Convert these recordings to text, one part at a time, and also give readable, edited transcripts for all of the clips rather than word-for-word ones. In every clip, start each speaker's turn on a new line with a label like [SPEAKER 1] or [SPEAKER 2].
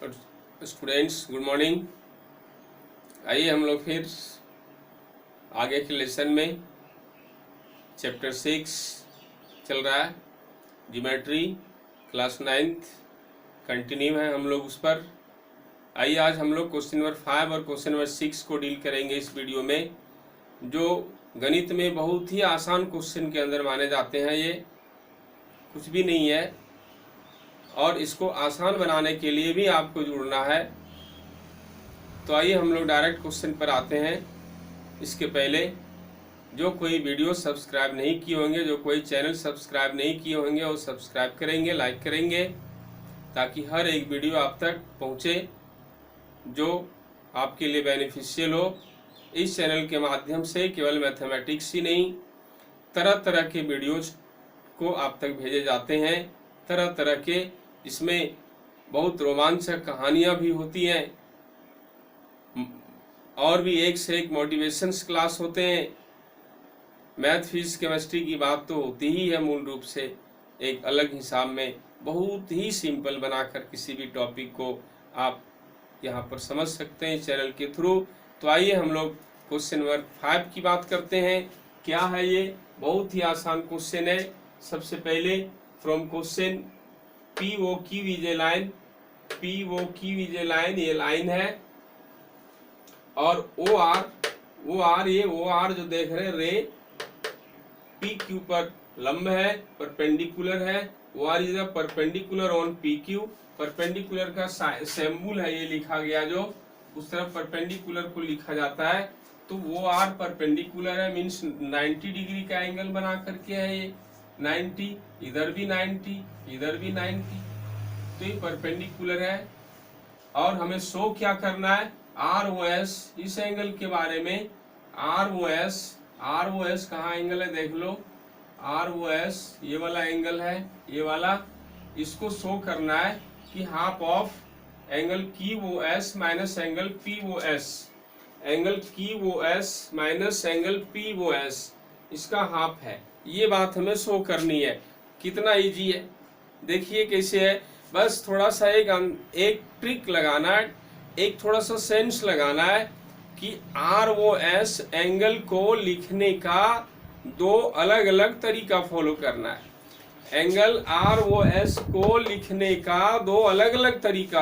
[SPEAKER 1] Students good morning. आइए हम लोग फिर आगे के लेसन में चैप्टर 6 चल रहा है, ज्योमेट्री क्लास 9th कंटिन्यू है हम लोग उस पर। आइए आज हम लोग क्वेश्चन नंबर 5 और क्वेश्चन नंबर 6 को डील करेंगे इस वीडियो में, जो गणित में बहुत ही आसान क्वेश्चन के अंदर माने जाते हैं। ये कुछ भी नहीं है और इसको आसान बनाने के लिए भी आपको जुड़ना है। तो आइए हम लोग डायरेक्ट क्वेश्चन पर आते हैं। इसके पहले जो कोई वीडियो सब्सक्राइब नहीं किए होंगे, जो कोई चैनल सब्सक्राइब नहीं किए होंगे, वो सब्सक्राइब करेंगे, लाइक करेंगे, ताकि हर एक वीडियो आप तक पहुंचे जो आपके लिए बेनिफिशियल हो। इस चैनल के माध्यम से केवल मैथमेटिक्स ही नहीं, तरह तरह के वीडियोज को आप तक भेजे जाते हैं। तरह तरह के इसमें बहुत रोमांचक कहानियाँ भी होती हैं और भी एक से एक मोटिवेशंस क्लास होते हैं। मैथ फिजिक्स केमिस्ट्री की बात तो होती ही है, मूल रूप से एक अलग हिसाब में बहुत ही सिंपल बनाकर किसी भी टॉपिक को आप यहाँ पर समझ सकते हैं चैनल के थ्रू। तो आइए हम लोग क्वेश्चन नंबर 5 की बात करते हैं। क्या है ये? बहुत ही आसान क्वेश्चन है। सबसे पहले from question P O Q is a line, P O Q is a line, ये लाइन है, और ओ आर ये ओ आर जो देख रहे हैं रे पी क्यू पर लंब है, परपेंडिकुलर है। O R is a perpendicular on P Q. Perpendicular का सिंबल है ये लिखा गया, जो उस तरफ परपेंडिकुलर को लिखा जाता है। तो वो आर परपेंडिकुलर है, मीन्स 90 डिग्री का एंगल बना करके है ये 90, इधर भी 90, इधर भी 90, तो ये परपेंडिकुलर है। और हमें शो क्या करना है? आर ओ एस, इस एंगल के बारे में। आर ओ एस कहाँ एंगल है देख लो, आर ओ एस ये वाला एंगल है, ये वाला। इसको शो करना है कि half of angle Q O S minus angle P O S, angle Q O S minus angle P O S, इसका हाफ है। ये बात हमें शो करनी है। कितना इजी है, देखिए कैसे है। बस थोड़ा सा एक ट्रिक लगाना है, एक थोड़ा सा सेंस लगाना है कि आर ओ एस एंगल को लिखने का दो अलग अलग तरीका फॉलो करना है। एंगल आर ओ एस को लिखने का दो अलग अलग तरीका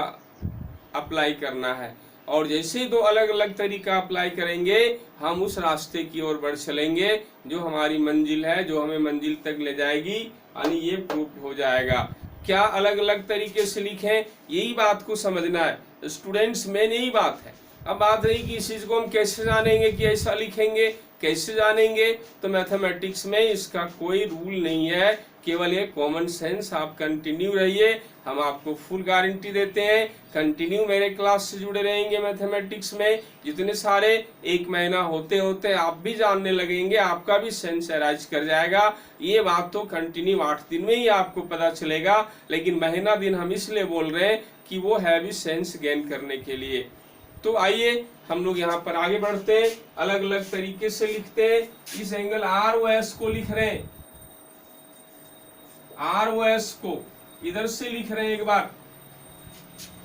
[SPEAKER 1] अप्लाई करना है, और जैसे दो अलग अलग तरीका अप्लाई करेंगे हम उस रास्ते की ओर बढ़ चलेंगे जो हमारी मंजिल है, जो हमें मंजिल तक ले जाएगी, यानी ये प्रूफ हो जाएगा। क्या अलग अलग तरीके से लिखें, यही बात को समझना है स्टूडेंट्स, मेन यही बात है। अब बात रही कि इस चीज को हम कैसे जानेंगे कि ऐसा लिखेंगे, कैसे जानेंगे? तो मैथमेटिक्स में इसका कोई रूल नहीं है, केवल ये कॉमन सेंस। आप कंटिन्यू रहिए, हम आपको फुल गारंटी देते हैं। कंटिन्यू मेरे क्लास से जुड़े रहेंगे मैथमेटिक्स में, जितने सारे एक महीना होते होते आप भी जानने लगेंगे, आपका भी सेंस अराइज कर जाएगा। ये बात तो कंटिन्यू 8 दिन में ही आपको पता चलेगा, लेकिन महीना दिन हम इसलिए बोल रहे हैं कि वो है भी सेंस गेन करने के लिए। तो आइए हम लोग यहाँ पर आगे बढ़ते हैं, अलग अलग तरीके से लिखते हैं। इस एंगल आर ओ एस को लिख रहे हैं, आर ओ एस को इधर से लिख रहे हैं, एक बार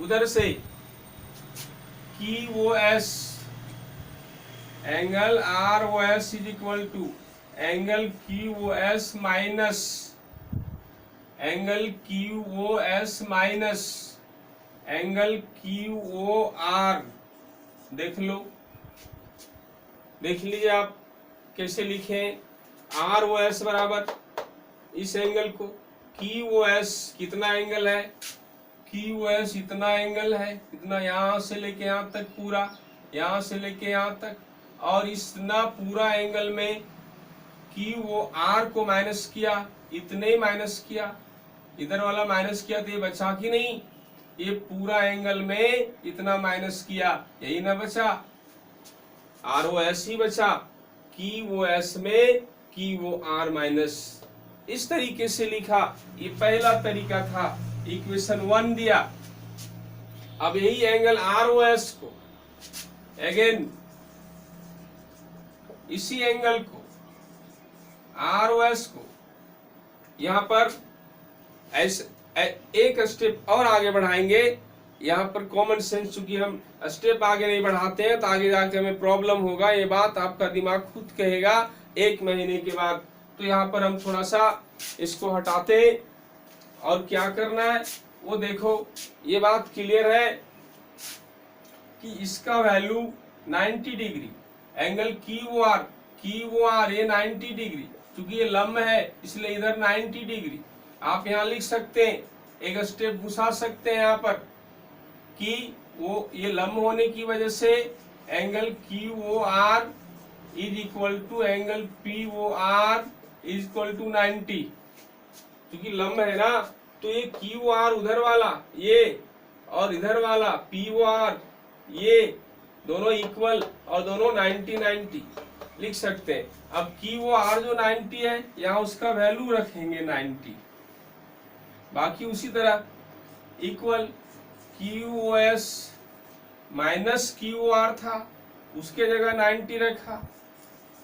[SPEAKER 1] उधर से Q O S, angle R O S is equal to angle Q O S minus angle Q O S minus angle Q O R. देख लो, देख लीजिए आप कैसे लिखें। आर ओ एस बराबर इस एंगल को, क्यू ओ एस कितना एंगल है, क्यू ओ एस इतना एंगल है, इतना यहाँ से लेके यहाँ तक, पूरा यहाँ से लेके यहाँ तक, और इतना पूरा एंगल में क्यू ओ आर को माइनस किया, इतने ही माइनस किया, इधर वाला माइनस किया तो ये बचा कि नहीं? ये पूरा एंगल में इतना माइनस किया, यही ना बचा, आर ओ एस ही बचा। क्यू ओ एस में क्यू ओ आर माइनस, इस तरीके से लिखा। ये पहला तरीका था, इक्वेशन 1 दिया। अब यही एंगल आर ओ एस को अगेन, इसी एंगल को आर ओ एस को यहां पर ऐसे एक स्टेप और आगे बढ़ाएंगे यहाँ पर कॉमन सेंस, चूंकि हम स्टेप आगे नहीं बढ़ाते हैं तो आगे जाके हमें प्रॉब्लम होगा, ये बात आपका दिमाग खुद कहेगा 1 महीने के बाद। तो यहाँ पर हम थोड़ा सा इसको हटाते हैं और क्या करना है वो देखो, ये बात क्लियर है कि इसका वैल्यू 90 डिग्री, एंगल QOR ये 90 डिग्री, क्योंकि ये लंब है इसलिए इधर 90 डिग्री। आप यहाँ लिख सकते हैं, एक स्टेप घुसा सकते हैं यहाँ पर कि वो ये लंब होने की वजह से angle QOR is equal to angle POR is equal to 90, क्योंकि लंब है ना। तो ये QOR उधर वाला ये और इधर वाला POR ये दोनों इक्वल और दोनों 90 लिख सकते हैं। अब QOR जो 90 है यहाँ उसका वैल्यू रखेंगे 90, बाकी उसी तरह इक्वल QOS माइनस QOR था उसके जगह 90 रखा,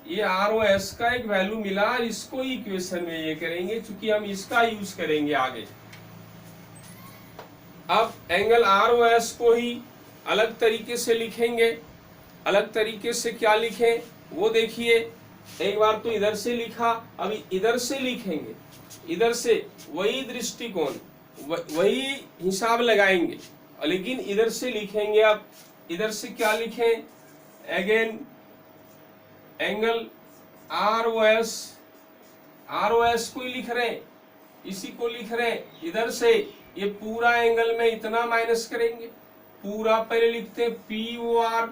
[SPEAKER 1] ये ROS का एक वैल्यू मिला, इसको इक्वेशन में ये करेंगे चूंकि हम इसका यूज करेंगे आगे। अब एंगल ROS को ही अलग तरीके से लिखेंगे, अलग तरीके से क्या लिखें वो देखिए। एक बार तो इधर से लिखा, अभी इधर से लिखेंगे, इधर से वही दृष्टिकोण वही हिसाब लगाएंगे, लेकिन इधर से लिखेंगे। अब इधर से क्या लिखें, अगेन एंगल ROS को ही लिख रहे हैं, इसी को लिख रहे हैं। इधर से ये पूरा एंगल में इतना माइनस करेंगे, पूरा पहले लिखते हैं POR,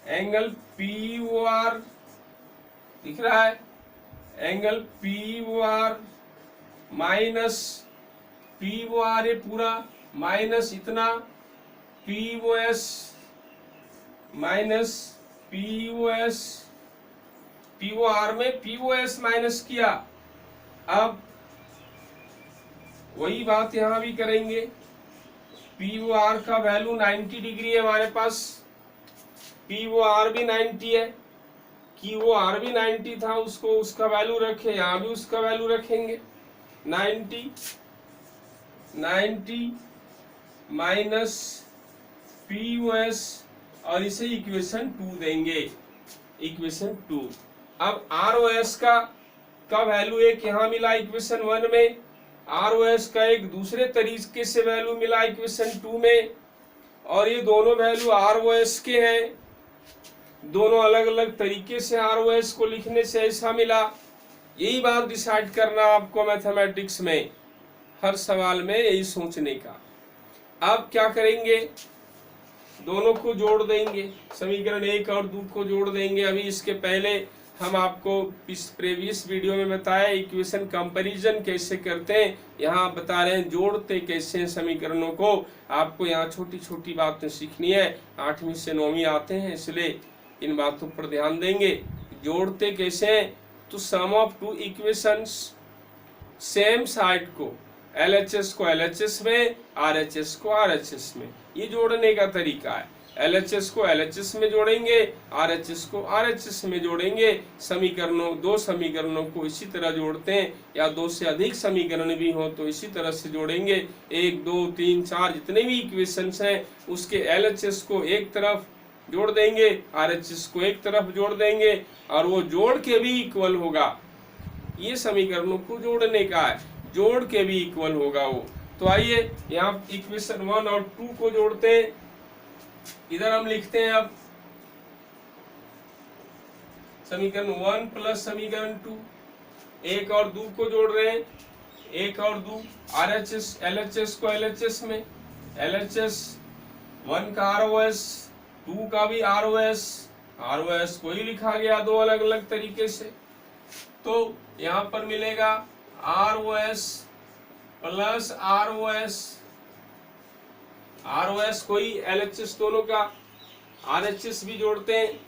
[SPEAKER 1] एंगल POR दिख रहा है, एंगल POR माइनस POR ये पूरा माइनस इतना POS माइनस POR में POS माइनस किया। अब वही बात यहां भी करेंगे, POR का वैल्यू 90 डिग्री है हमारे पास, POR भी 90 है, QOR भी 90 था, उसको उसका वैल्यू रखे, यहाँ भी उसका वैल्यू रखेंगे 90 माइनस POS और इसे इक्वेशन 2 देंगे, इक्वेशन 2। अब ROS का वैल्यू एक यहाँ मिला इक्वेशन 1 में, ROS का एक दूसरे तरीके से वैल्यू मिला इक्वेशन 2 में, और ये दोनों वैल्यू ROS के हैं, दोनों अलग अलग तरीके से ROS को लिखने से ऐसा मिला। यही बात डिसाइड करना आपको मैथमेटिक्स में, हर सवाल में यही सोचने का। अब क्या करेंगे, दोनों को जोड़ देंगे, समीकरण 1 और 2 को जोड़ देंगे। अभी इसके पहले हम आपको इस प्रीवियस वीडियो में बताया इक्वेशन कंपैरिजन कैसे करते हैं, यहाँ बता रहे हैं जोड़ते कैसे हैं समीकरणों को। आपको यहाँ छोटी छोटी बातें सीखनी है, 8वीं से 9वीं आते हैं इसलिए इन बातों पर ध्यान देंगे। जोड़ते कैसे हैं, तो sum of two equations, same side को LHS को LHS में, RHS को RHS में, ये जोड़ने का तरीका है। LHS को LHS में जोड़ेंगे, RHS को RHS में जोड़ेंगे। समीकरणों, दो समीकरणों को इसी तरह जोड़ते हैं, या दो से अधिक समीकरण भी हो तो इसी तरह से जोड़ेंगे। 1 2 3 4 जितने भी इक्वेशंस हैं उसके LHS को एक तरफ जोड़ देंगे, RHS को एक तरफ जोड़ देंगे, और वो जोड़ के भी इक्वल होगा। ये समीकरणों को जोड़ने का है, जोड़ के भी इक्वल होगा वो। तो आइए यहाँ इक्वेशन 1 और 2 को जोड़ते हैं। इधर हम लिखते हैं अब समीकरण 1 प्लस समीकरण 2, 1 और 2 को जोड़ रहे हैं, 1 और 2 RHS LHS को LHS में, LHS 1 का ROS 2 का भी ROS को ही लिखा गया दो अलग अलग तरीके से। तो यहाँ पर मिलेगा ROS प्लस ROS को ही LHS दोनों का, RHS भी जोड़ते हैं।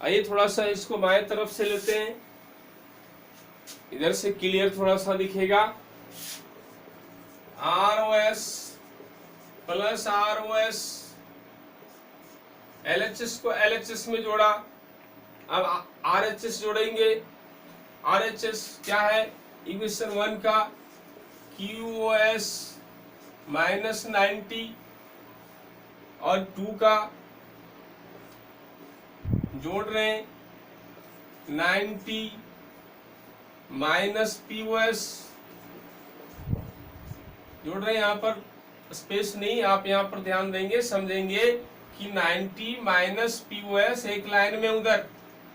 [SPEAKER 1] आइए थोड़ा सा इसको बाएं तरफ से लेते हैं, इधर से क्लियर थोड़ा सा दिखेगा। ROS प्लस LHS को LHS में जोड़ा, अब RHS जोड़ेंगे। RHS क्या है, इक्वेशन 1 का QOS -90 और 2 का जोड़ रहे हैं 90 माइनस POS जोड़ रहे हैं। यहाँ पर स्पेस नहीं, आप यहाँ पर ध्यान देंगे, समझेंगे कि 90 माइनस POS एक लाइन में, उधर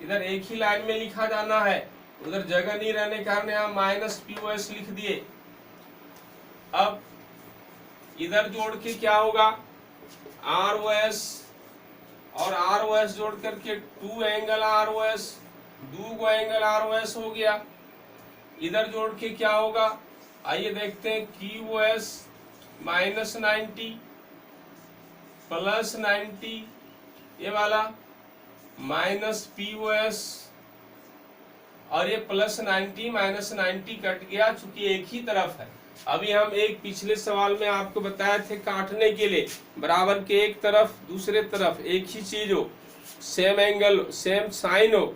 [SPEAKER 1] इधर एक ही लाइन में लिखा जाना है, उधर जगह नहीं रहने के कारण यहाँ माइनस POS लिख दिए। अब इधर जोड़ के क्या होगा, ROS और ROS जोड़ करके 2 एंगल ROS, 2 एंगल ROS हो गया। इधर जोड़ के क्या होगा, आइए देखते हैं, QOS -90 प्लस 90 ये वाला माइनस POS और ये प्लस 90 माइनस 90 कट गया, चूंकि एक ही तरफ है। अभी हम एक पिछले सवाल में आपको बताए थे काटने के लिए बराबर के एक तरफ दूसरे तरफ एक ही चीज हो, सेम एंगल सेम साइन हो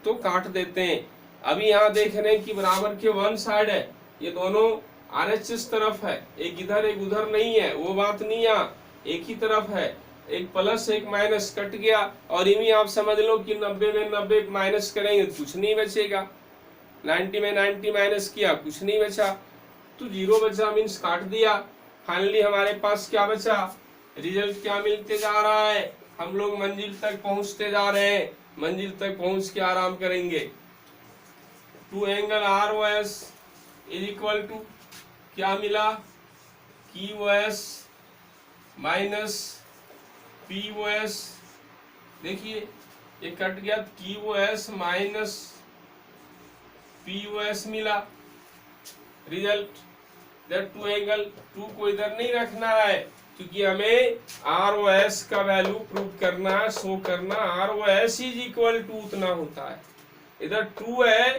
[SPEAKER 1] तो काट देते हैं। अभी यहाँ देख रहे हैं कि बराबर के वन साइड है, ये दोनों RHS तरफ है, एक इधर एक उधर नहीं है, वो बात नहीं, यहाँ एक ही तरफ है, एक प्लस एक माइनस कट गया। और इन्हीं आप समझ लो कि 90 में 90 माइनस करेंगे तो कुछ नहीं बचेगा, 90 में 90 माइनस किया कुछ नहीं बचा, तो 0 बचा, मीन्स काट दिया। फाइनली हमारे पास क्या बचा, रिजल्ट क्या मिलते जा रहा है, हम लोग मंजिल तक पहुंचते जा रहे हैं, मंजिल तक पहुंच के आराम करेंगे। 2 angle ROS is equal to क्या मिला, QOS माइनस POS, देखिए ये कट गया, QOS माइनस POS मिला। रिजल्ट दैट 2 एंगल, 2 को इधर नहीं रखना है क्योंकि हमें ROS का वैल्यू प्रूव करना है, शो करना, ROS इज इक्वल टू उतना होता है। इधर 2 है,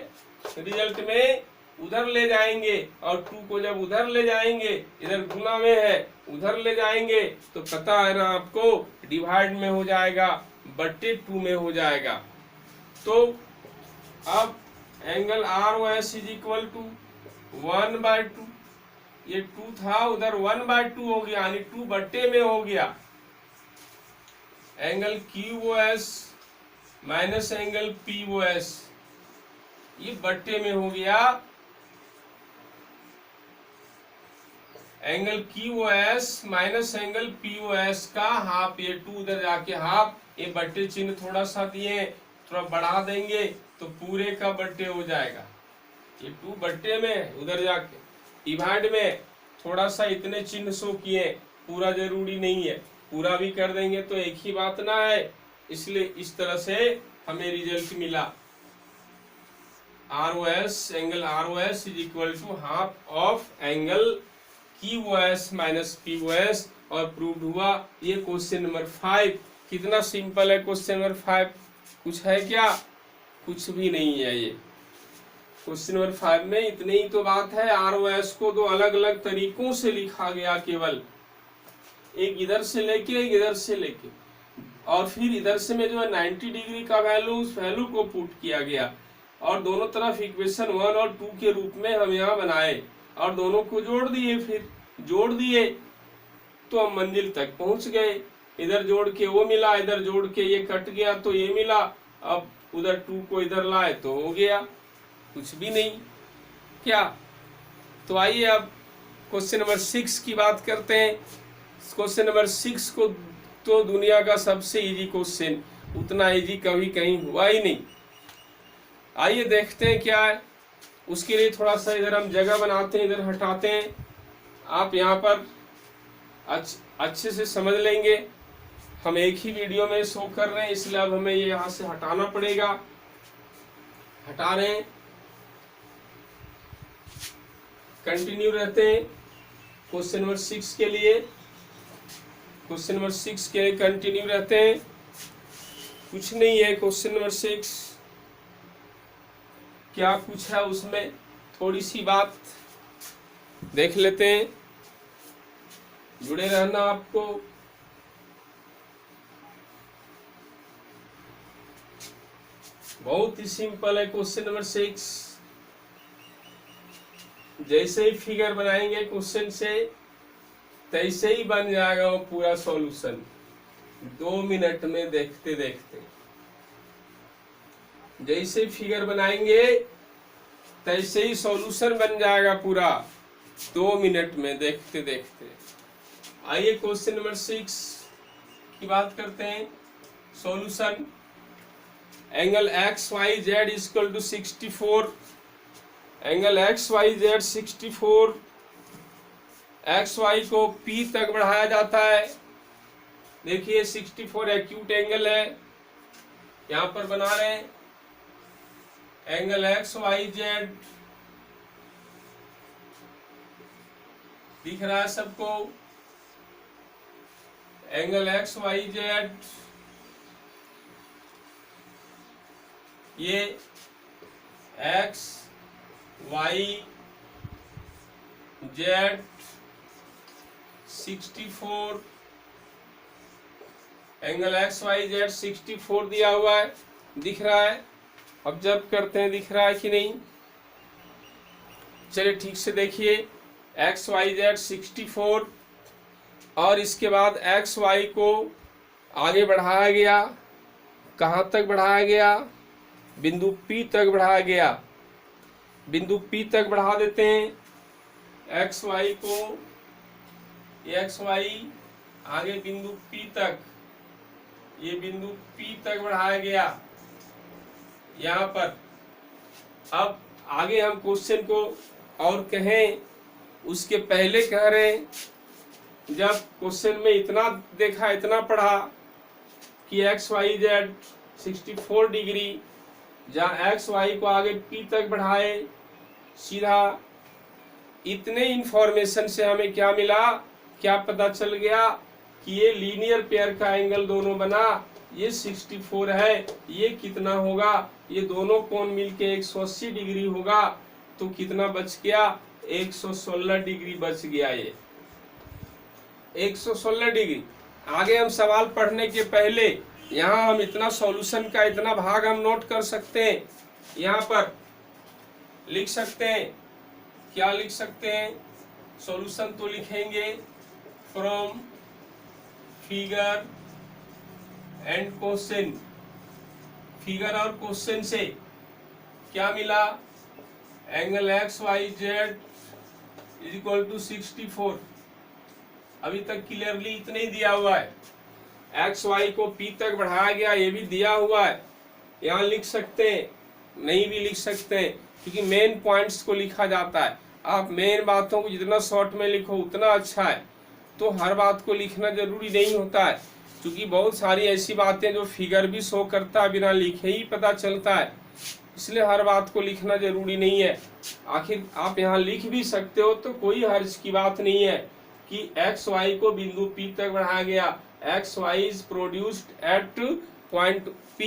[SPEAKER 1] रिजल्ट में उधर ले जाएंगे और 2 को जब उधर ले जाएंगे, इधर गुना में है उधर ले जाएंगे तो पता है ना आपको, डिवाइड में हो जाएगा, बट्टे 2 में हो जाएगा। तो अब angle ROS is equal to 1/2, ये 2 था उधर 1/2 हो गया, यानी 2 बट्टे में हो गया। Angle QOS minus angle POS ये बट्टे में हो गया। Angle QOS minus angle POS का हाफ, ये 2 उधर जाके हाफ, ये बट्टे चिन्ह थोड़ा सा दिए, थोड़ा बढ़ा देंगे तो पूरे का बट्टे हो जाएगा। ये 2 बट्टे में, उधर जाके डिवाइड में थोड़ा सा इतने चिन्ह शो किए, पूरा जरूरी नहीं है, पूरा भी कर देंगे तो एक ही बात ना है, इसलिए इस तरह से हमें रिजल्ट मिला। ROS angle ROS is equal to half of angle QOS minus POS और प्रूव हुआ। ये क्वेश्चन नंबर 5, कितना सिंपल है क्वेश्चन नंबर 5, कुछ है क्या, कुछ भी नहीं है। ये क्वेश्चन नंबर 5 में इतनी ही तो बात है। ROS को 2 अलग अलग तरीकों से लिखा गया, केवल एक इधर से लेके एक इधर से लेके, और फिर इधर से में जो है 90 डिग्री का वैल्यू, उस वैल्यू को पुट किया गया और दोनों तरफ इक्वेशन 1 और 2 के रूप में हम यहाँ बनाए और दोनों को जोड़ दिए, फिर जोड़ दिए तो हम मंजिल तक पहुंच गए। इधर जोड़ के वो मिला, इधर जोड़ के ये कट गया तो ये मिला, अब उधर 2 को इधर लाए तो हो गया, कुछ भी नहीं क्या। तो आइए अब क्वेश्चन नंबर 6 की बात करते हैं। क्वेश्चन नंबर 6 को तो दुनिया का सबसे इजी क्वेश्चन, उतना इजी कभी कहीं हुआ ही नहीं। आइए देखते हैं क्या है। उसके लिए थोड़ा सा इधर हम जगह बनाते हैं, इधर हटाते हैं, आप यहाँ पर अच्छे से समझ लेंगे। हम एक ही वीडियो में शो कर रहे हैं इसलिए अब हमें ये यहाँ से हटाना पड़ेगा। हटा रहे हैं, कंटिन्यू रहते हैं क्वेश्चन नंबर 6 के लिए। क्वेश्चन नंबर 6 के लिए कंटिन्यू रहते हैं, कुछ नहीं है। क्वेश्चन नंबर 6 क्या कुछ है उसमें, थोड़ी सी बात देख लेते हैं, जुड़े रहना आपको। बहुत ही सिंपल है क्वेश्चन नंबर 6। जैसे ही फिगर बनाएंगे क्वेश्चन से तैसे ही बन जाएगा वो पूरा सॉल्यूशन 2 मिनट में देखते देखते। जैसे फिगर बनाएंगे तैसे ही सॉल्यूशन बन जाएगा पूरा 2 मिनट में देखते देखते। आइए क्वेश्चन नंबर 6 की बात करते हैं। Solution angle X Y Z equal to 64, angle X Y Z 64, X Y को P तक बढ़ाया जाता है। देखिए 64 एक्यूट एंगल है, यहां पर बना रहे हैं एंगल एक्स वाई जेड, दिख रहा है सबको, एंगल एक्स वाई जेड, ये X Y Z 64, angle X Y Z 64 दिया हुआ है, दिख रहा है। अब जब करते हैं दिख रहा है कि नहीं, चलिए ठीक से देखिए। एक्स वाई जेड 64 और इसके बाद एक्स वाई को आगे बढ़ाया गया, कहाँ तक बढ़ाया गया, बिंदु P तक बढ़ाया गया। बिंदु P तक बढ़ा देते हैं एक्स वाई को, एक्स वाई आगे बिंदु P तक, ये बिंदु P तक बढ़ाया गया यहाँ पर। अब आगे हम क्वेश्चन को और कहें उसके पहले कह रहे हैं, जब क्वेश्चन में इतना देखा, इतना पढ़ा कि एक्स वाई जेड 64 डिग्री, जहाँ एक्स वाई को आगे P तक बढ़ाए सीधा, इतने इंफॉर्मेशन से हमें क्या मिला, क्या पता चल गया कि ये लीनियर पेयर का एंगल दोनों बना, ये 64 है, ये कितना होगा, ये दोनों कोण मिलके 180 डिग्री होगा, तो कितना बच गया, 116 डिग्री बच गया। ये 116 डिग्री। आगे हम सवाल पढ़ने के पहले यहाँ हम इतना सॉल्यूशन का इतना भाग हम नोट कर सकते हैं, यहाँ पर लिख सकते हैं। क्या लिख सकते हैं, सॉल्यूशन तो लिखेंगे from figure and question. Figure और क्वेश्चन से क्या मिला, angle X Y Z is equal to 64। अभी तक क्लियरली इतना ही दिया हुआ है, एक्स वाई को P तक बढ़ाया गया, ये भी दिया हुआ है। यहाँ लिख सकते हैं, नहीं भी लिख सकते हैं, क्योंकि मेन पॉइंट्स को लिखा जाता है। आप मेन बातों को जितना शॉर्ट में लिखो उतना अच्छा है, तो हर बात को लिखना जरूरी नहीं होता है, क्योंकि बहुत सारी ऐसी बातें जो फिगर भी शो करता है बिना लिखे ही पता चलता है, इसलिए हर बात को लिखना जरूरी नहीं है। आखिर आप यहाँ लिख भी सकते हो तो कोई हर्ज की बात नहीं है कि एक्स वाई को बिंदु P तक बढ़ाया गया, X Y is produced at point P,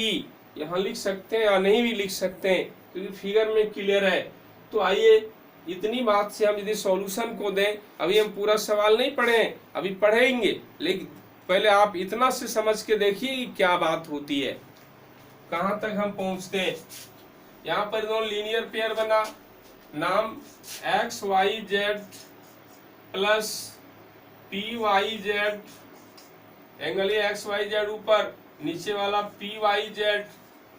[SPEAKER 1] यहाँ लिख सकते हैं या नहीं भी लिख सकते हैं, क्योंकि फिगर में क्लियर है। तो आइए इतनी बात से हम यदि सॉल्यूशन को दें, अभी हम पूरा सवाल नहीं पढ़े हैं, अभी पढ़ेंगे, लेकिन पहले आप इतना से समझ के देखिए कि क्या बात होती है, कहाँ तक हम पहुंचते हैं। यहाँ पर दोनों लीनियर पेयर बना, नाम X Y Z plus P Y Z, angle ये एक्स वाई जेड ऊपर, नीचे वाला पी वाई जेड,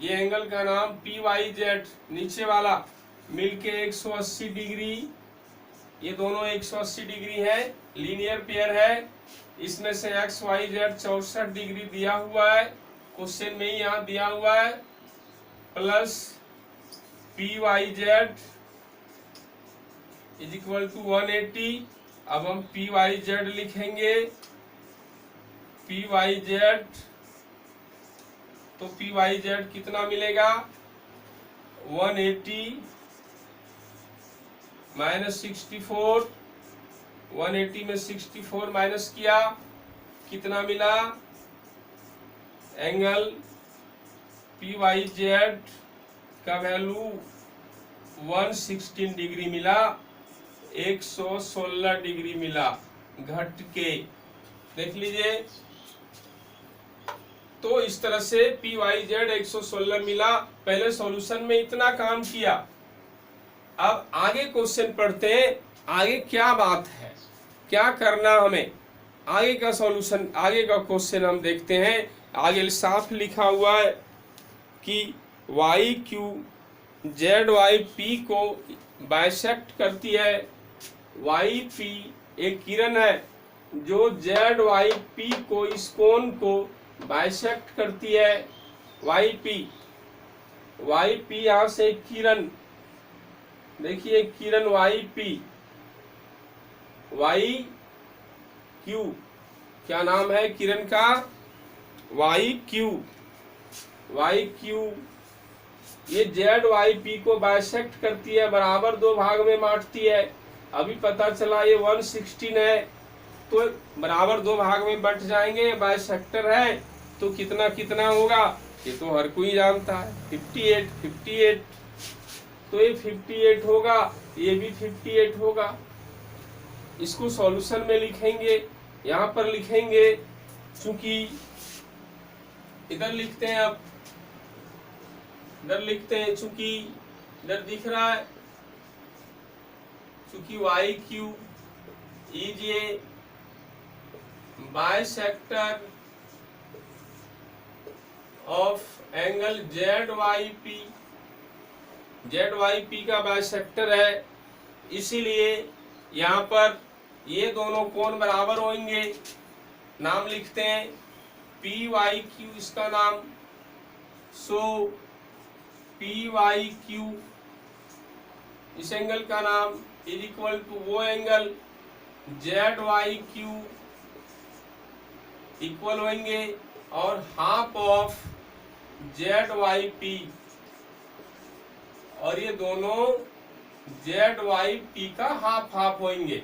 [SPEAKER 1] ये एंगल का नाम पी वाई जेड, नीचे वाला मिलके 180 डिग्री, ये दोनों 180 डिग्री है, लीनियर पेयर है। इसमें से एक्स वाई जेड 64 डिग्री दिया हुआ है, क्वेश्चन में ही यहाँ दिया हुआ है, plus P Y Z is equal to 180। अब हम पी वाई जेड लिखेंगे, पी वाई जेड, तो पी वाई जेड कितना मिलेगा, 180 माइनस 64, 180 में 64 माइनस किया, कितना मिला, एंगल पी वाई जेड का वैल्यू 116 डिग्री मिला, 116 डिग्री मिला घट के, देख लीजिए। तो इस तरह से पी वाई जेड 116 मिला। पहले सॉल्यूशन में इतना काम किया, अब आगे क्वेश्चन पढ़ते हैं, आगे क्या बात है। क्या करना हमें, आगे का सॉल्यूशन, आगे का क्वेश्चन हम देखते हैं। आगे साफ लिखा हुआ है कि Y Q Z Y P को बाइसेक्ट करती है। वाई पी एक किरण है जो जेड वाई पी को, इस कोण को बाइसेक्ट करती है। वाई पी यहां से एक किरण, देखिए किरण वाई पी, वाई क्यू, क्या नाम है किरण का, वाई क्यू। ये जेड वाई पी को बाइसेक्ट करती है, बराबर दो भाग में बांटती है। अभी पता चला ये 116 है, तो बराबर दो भाग में बंट जाएंगे। बाइसेक्टर है तो कितना कितना होगा ये तो हर कोई जानता है, 58। तो ये 58 होगा, ये भी 58 होगा। इसको सॉल्यूशन में लिखेंगे, यहाँ पर लिखेंगे, चूंकि इधर लिखते हैं, अब इधर लिखते हैं, चूंकि इधर दिख रहा है, चूंकि Y Q is a bisector of angle Z Y P का बाइसेक्टर है, इसीलिए यहाँ पर ये दोनों कोण बराबर होंगे। नाम लिखते हैं पी वाई क्यू, इसका नाम। सो पी वाई क्यू, इस एंगल का नाम इज इक्वल टू वो angle Z Y Q equal होंगे और half of Z Y P, और ये दोनों जेड वाई पी का हाफ हाफ होंगे।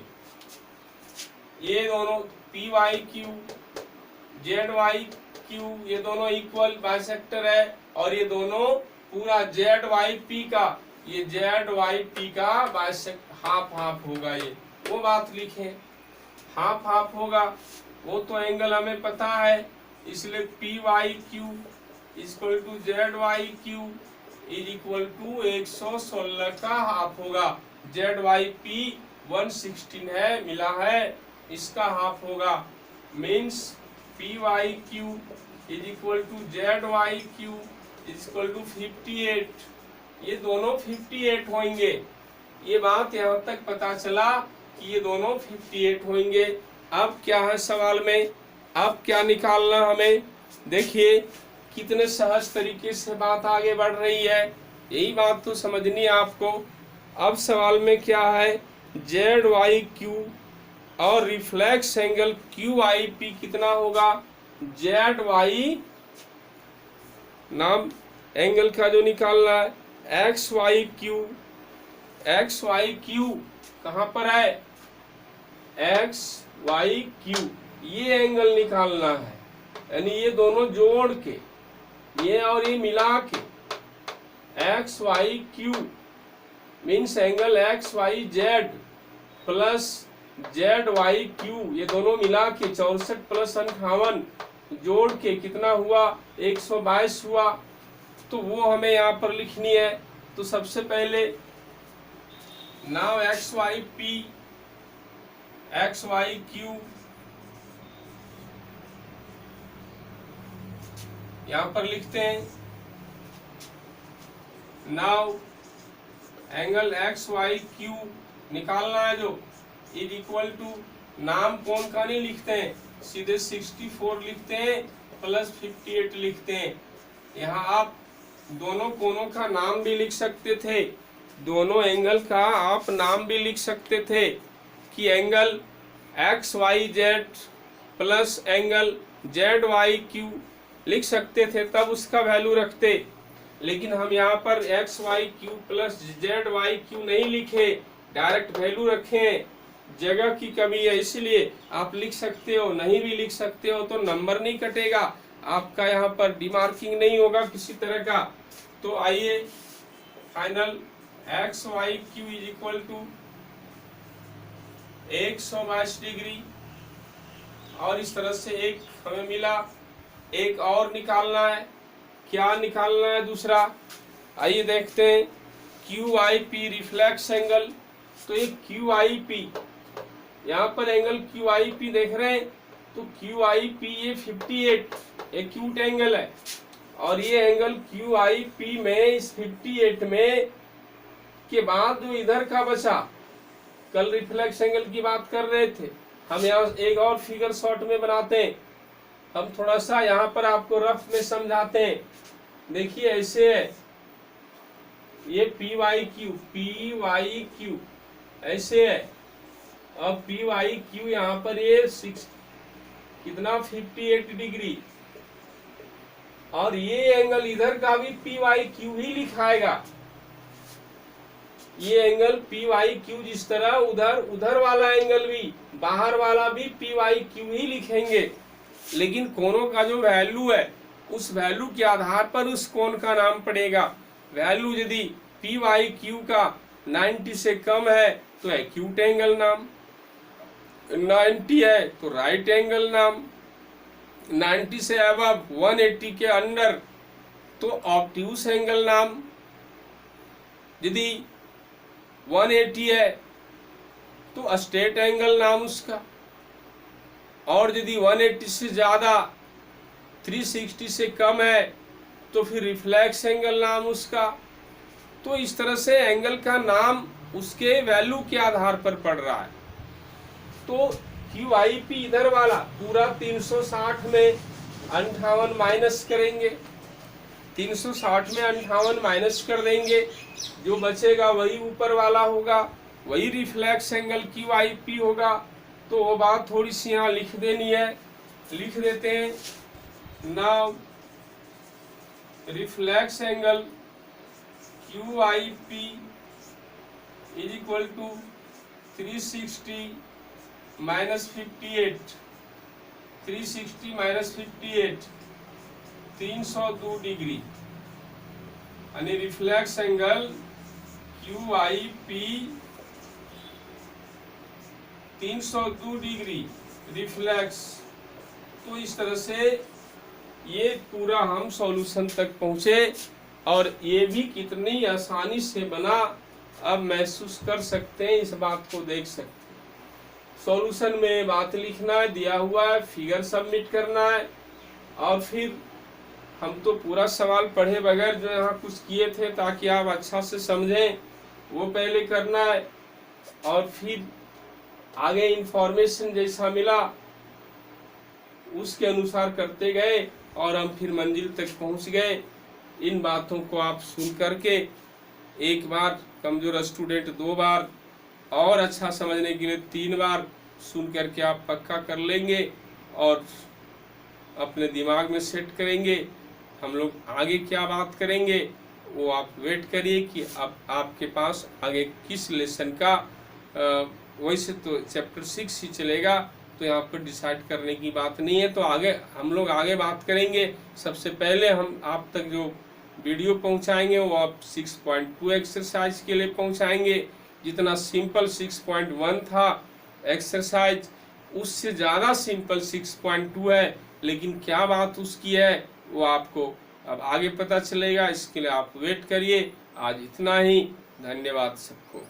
[SPEAKER 1] ये दोनों P Y Q Z Y Q ये दोनों इक्वल बाइसेक्टर है, और ये दोनों पूरा जेड वाई पी का, ये जेड वाई पी का बाइसेक्ट हाफ हाफ होगा। ये वो बात लिखे, हाफ हाफ होगा, वो तो एंगल हमें पता है, इसलिए P Y Q equal to Z Y Q is equal to 116 का हाफ होगा। जेड वाई पी 116 है, मिला है, इसका हाफ होगा। Means P Y Q is equal to Z Y Q is equal to 58। ये दोनों 58 होंगे। ये बात यहाँ तक पता चला कि ये दोनों 58 होंगे। अब क्या है सवाल में, अब क्या निकालना हमें, देखिए कितने सहज तरीके से बात आगे बढ़ रही है, यही बात तो समझनी है आपको। अब सवाल में क्या है, जेड वाई क्यू और reflex angle Q I P कितना होगा। जेड वाई नाम एंगल का जो निकालना है, एक्स वाई क्यू कहाँ पर है, एक्स वाई क्यू, ये एंगल निकालना है। यानी ये दोनों जोड़ के, ये और ये मिला के, X Y Q means angle X Y Z plus Z Y Q, ये दोनों मिला के 64 प्लस 58 जोड़ के कितना हुआ, 122 हुआ। तो वो हमें यहाँ पर लिखनी है। तो सबसे पहले now X Y P X Y Q, यहां पर लिखते हैं now angle X Y Q निकालना है जो इज इक्वल टू, नाम कौन का नहीं लिखते हैं, सीधे 64 लिखते हैं प्लस 58 लिखते हैं। यहाँ आप दोनों कोणों का नाम भी लिख सकते थे, दोनों एंगल का आप नाम भी लिख सकते थे कि angle X Y Z plus angle Z Y Q लिख सकते थे, तब उसका वैल्यू रखते। लेकिन हम यहाँ पर X Y Q plus Z Y Q नहीं लिखे, डायरेक्ट वैल्यू रखे। जगह की कमी है इसलिए आप लिख सकते हो, नहीं भी लिख सकते हो तो नंबर नहीं कटेगा आपका, यहाँ पर डिमार्किंग नहीं होगा किसी तरह का। तो आइए final X Y Q is equal to 122 degree, और इस तरह से एक हमें मिला। एक और निकालना है, क्या निकालना है दूसरा, आइए देखते हैं। Q I P reflex angle, तो ये क्यू आई पी यहाँ पर एंगल क्यू आई पी देख रहे हैं, तो क्यू आई पी ये 58 एक्यूट एंगल है, और ये एंगल क्यू आई पी में इस 58 में के बाद जो इधर का बचा, कल रिफ्लेक्स एंगल की बात कर रहे थे हम, यहाँ एक और फिगर शॉर्ट में बनाते हैं, हम थोड़ा सा यहाँ पर आपको रफ में समझाते हैं। देखिए ऐसे है, ये पी वाई क्यू ऐसे है, अब पी वाई क्यू यहाँ पर ये 6 कितना 58 डिग्री, और ये एंगल इधर का भी पी वाई क्यू ही लिखाएगा। ये एंगल पी वाई क्यू जिस तरह उधर वाला एंगल भी, बाहर वाला भी पी वाई क्यू ही लिखेंगे, लेकिन कोणों का जो वैल्यू है उस वैल्यू के आधार पर उस कोण का नाम पड़ेगा। वैल्यू यदि पी वाई क्यू का 90 से कम है तो एक्यूट एंगल नाम, 90 है तो राइट एंगल नाम, 90 से अबव 180 के अंडर तो ऑब्ट्यूस एंगल नाम, यदि 180 है तो स्ट्रेट एंगल नाम उसका, और यदि 180 से ज्यादा 360 से कम है तो फिर रिफ्लेक्स एंगल नाम उसका। तो इस तरह से एंगल का नाम उसके वैल्यू के आधार पर पड़ रहा है। तो क्यू आई पी इधर वाला पूरा 360 में 58 माइनस करेंगे, 360 में 58 माइनस कर देंगे, जो बचेगा वही ऊपर वाला होगा, वही reflex angle Q I P होगा। तो वो बात थोड़ी सी यहाँ लिख देनी है, लिख देते हैं। Now reflex angle Q I P is equal to 360 minus 58, 360 minus 58 302 degree, यानी reflex angle Q I P 302 degree reflex. तो इस तरह से ये पूरा हम सॉल्यूशन तक पहुंचे, और ये भी कितनी आसानी से बना अब महसूस कर सकते हैं, इस बात को देख सकते हैं। सॉल्यूशन में बात लिखना है, दिया हुआ है, फिगर सबमिट करना है, और फिर हम तो पूरा सवाल पढ़े बगैर जो यहाँ कुछ किए थे ताकि आप अच्छा से समझें, वो पहले करना है, और फिर आगे इंफॉर्मेशन जैसा मिला उसके अनुसार करते गए, और हम फिर मंजिल तक पहुंच गए। इन बातों को आप सुन करके एक बार कमजोर स्टूडेंट 2 बार, और अच्छा समझने के लिए 3 बार सुन करके आप पक्का कर लेंगे और अपने दिमाग में सेट करेंगे। हम लोग आगे क्या बात करेंगे वो आप वेट करिए कि अब आपके पास आगे किस लेसन का, वैसे तो चैप्टर 6 ही चलेगा, तो यहाँ पर डिसाइड करने की बात नहीं है। तो आगे हम लोग आगे बात करेंगे। सबसे पहले हम आप तक जो वीडियो पहुँचाएंगे वो आप 6.2 एक्सरसाइज के लिए पहुँचाएंगे। जितना सिंपल 6.1 था एक्सरसाइज, उससे ज़्यादा सिंपल 6.2 है, लेकिन क्या बात उसकी है वो आपको अब आगे पता चलेगा। इसके लिए आप वेट करिए। आज इतना ही, धन्यवाद सबको।